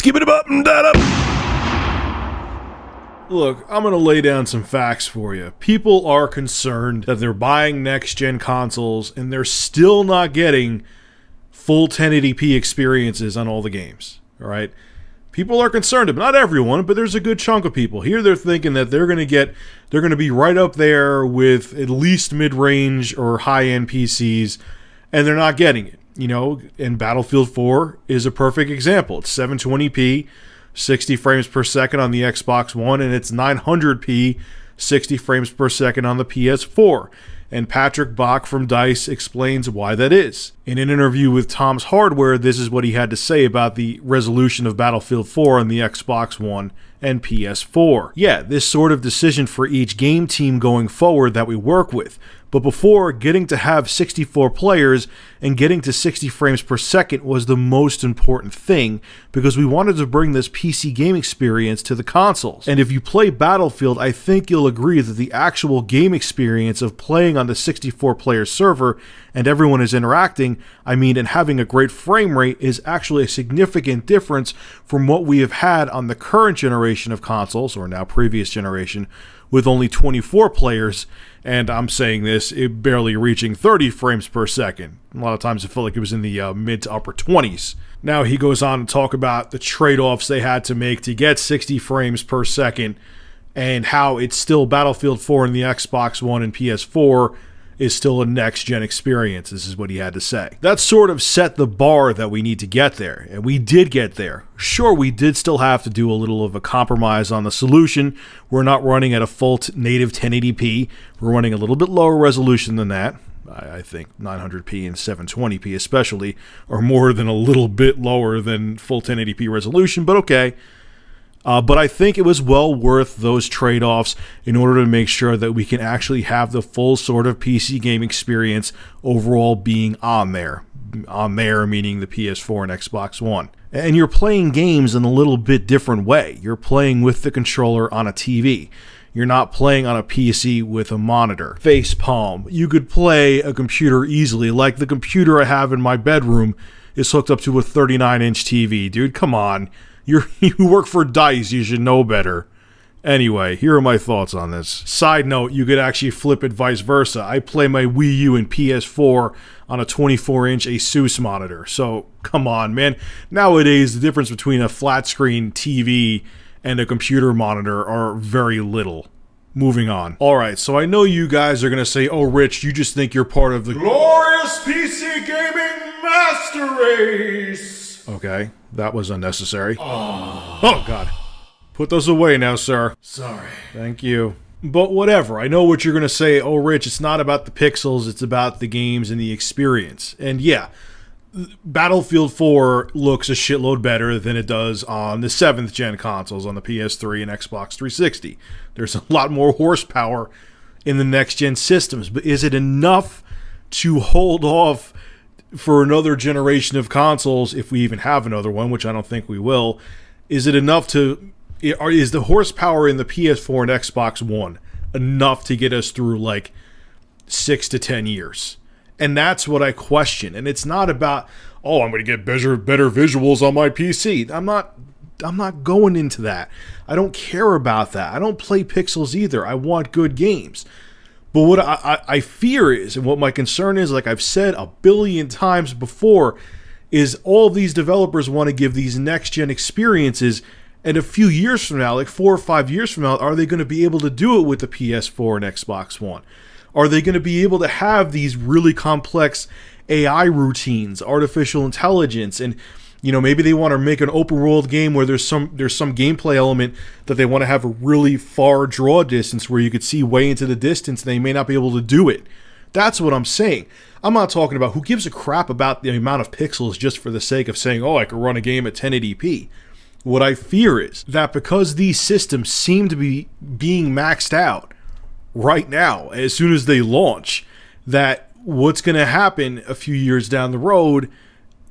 Skip it up and that up. Look, I'm going to lay down some facts for you. People are concerned that they're buying next-gen consoles and they're still not getting full 1080p experiences on all the games, all right? People are concerned, but not everyone, but there's a good chunk of people. Here they're thinking that they're going to be right up there with at least mid-range or high-end PCs, and they're not getting it. You know, and Battlefield 4 is a perfect example. It's 720p, 60 frames per second on the Xbox One, and it's 900p, 60 frames per second on the PS4. And Patrick Bach from DICE explains why that is. In an interview with Tom's Hardware, this is what he had to say about the resolution of Battlefield 4 on the Xbox One and PS4. Yeah, this sort of decision for each game team going forward that we work with. But before, getting to have 64 players and getting to 60 frames per second was the most important thing because we wanted to bring this PC game experience to the consoles. And if you play Battlefield, I think you'll agree that the actual game experience of playing on the 64-player server and everyone is interacting, and having a great frame rate is actually a significant difference from what we have had on the current generation of consoles, or now previous generation, with only 24 players, and I'm saying this, it barely reaching 30 frames per second. A lot of times it felt like it was in the mid to upper 20s. Now he goes on to talk about the trade-offs they had to make to get 60 frames per second, and how it's still Battlefield 4 in the Xbox One and PS4 is still a next-gen experience. This is what he had to say. That sort of set the bar that we need to get there, and we did get there. Sure, we did still have to do a little of a compromise on the solution. We're not running at a full native 1080p. We're running a little bit lower resolution than that. I think 900p and 720p especially are more than a little bit lower than full 1080p resolution, but okay. But I think it was well worth those trade-offs in order to make sure that we can actually have the full sort of PC game experience overall being on there. On there meaning the PS4 and Xbox One. And you're playing games in a little bit different way. You're playing with the controller on a TV. You're not playing on a PC with a monitor. Face palm. You could play a computer easily, like the computer I have in my bedroom is hooked up to a 39-inch TV. Dude, come on. You work for DICE, you should know better. Anyway, here are my thoughts on this. Side note, you could actually flip it vice versa. I play my Wii U and PS4 on a 24-inch Asus monitor. So, come on, man. Nowadays, the difference between a flat screen TV and a computer monitor are very little. Moving on. Alright, so I know you guys are going to say, oh, Rich, you just think you're part of the glorious PC gaming master race. Okay, that was unnecessary. Oh, God. Put those away now, sir. Sorry. Thank you. But whatever, I know what you're going to say. Oh, Rich, it's not about the pixels, it's about the games and the experience. And yeah, Battlefield 4 looks a shitload better than it does on the 7th gen consoles, on the PS3 and Xbox 360. There's a lot more horsepower in the next gen systems, but is it enough to hold off for another generation of consoles, if we even have another one, which I don't think we will? Is it enough to... Is the horsepower in the PS4 and Xbox One enough to get us through like 6 to 10 years? And that's what I question. And it's not about, oh, I'm going to get better visuals on my PC. I'm not going into that. I don't care about that. I don't play pixels either. I want good games. But what I fear is, and what my concern is, like I've said a billion times before, is all of these developers want to give these next-gen experiences, and a few years from now, like 4 or 5 years from now, are they going to be able to do it with the PS4 and Xbox One? Are they going to be able to have these really complex AI routines, artificial intelligence, and maybe they want to make an open world game where there's some gameplay element that they want to have a really far draw distance where you could see way into the distance, and they may not be able to do it. That's what I'm saying. I'm not talking about who gives a crap about the amount of pixels just for the sake of saying, oh, I could run a game at 1080p. What I fear is that because these systems seem to be being maxed out right now, as soon as they launch, that what's going to happen a few years down the road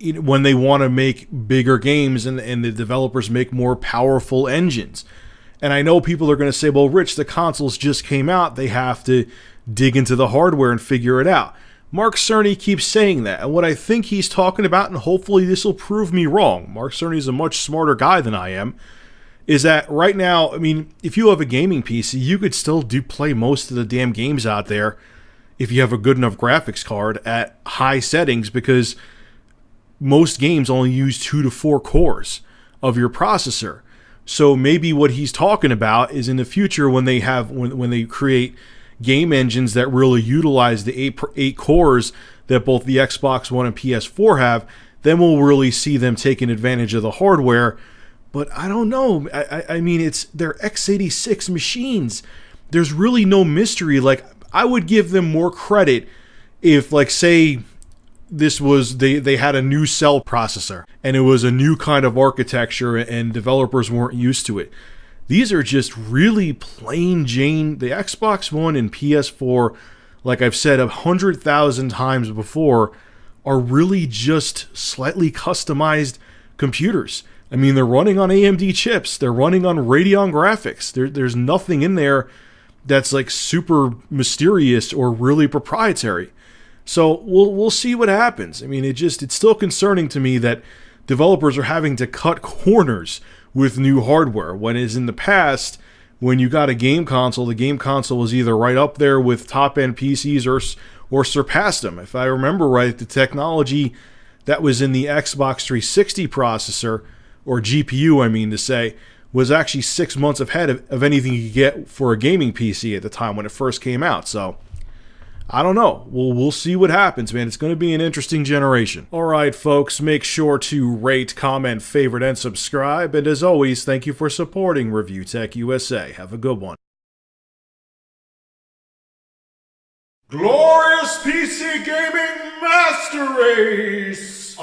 when they want to make bigger games and the developers make more powerful engines. And I know people are going to say, well, Rich, the consoles just came out. They have to dig into the hardware and figure it out. Mark Cerny keeps saying that, and what I think he's talking about, and hopefully this will prove me wrong, Mark Cerny's a much smarter guy than I am, is that right now, I mean, if you have a gaming PC, you could still play most of the damn games out there if you have a good enough graphics card at high settings, because most games only use 2 to 4 cores of your processor. So maybe what he's talking about is in the future when they create game engines that really utilize the eight cores that both the Xbox One and PS4 have, then we'll really see them taking advantage of the hardware. But I don't know. I mean, they're x86 machines. There's really no mystery. Like, I would give them more credit if, like, say this was they had a new cell processor and it was a new kind of architecture and developers weren't used to it. These are just really plain Jane. The Xbox One and PS4, like I've said 100,000 times before, are really just slightly customized computers. I mean, they're running on AMD chips. They're running on Radeon graphics. There's nothing in there that's like super mysterious or really proprietary. So we'll see what happens. I mean, it's still concerning to me that developers are having to cut corners with new hardware, when as in the past, when you got a game console, the game console was either right up there with top-end PCs or surpassed them. If I remember right, the technology that was in the Xbox 360 processor, or GPU, I mean to say, was actually 6 months ahead of anything you could get for a gaming PC at the time when it first came out. So I don't know. We'll see what happens, man. It's going to be an interesting generation. All right, folks, make sure to rate, comment, favorite, and subscribe. And as always, thank you for supporting Review Tech USA. Have a good one. Glorious PC Gaming Master Race!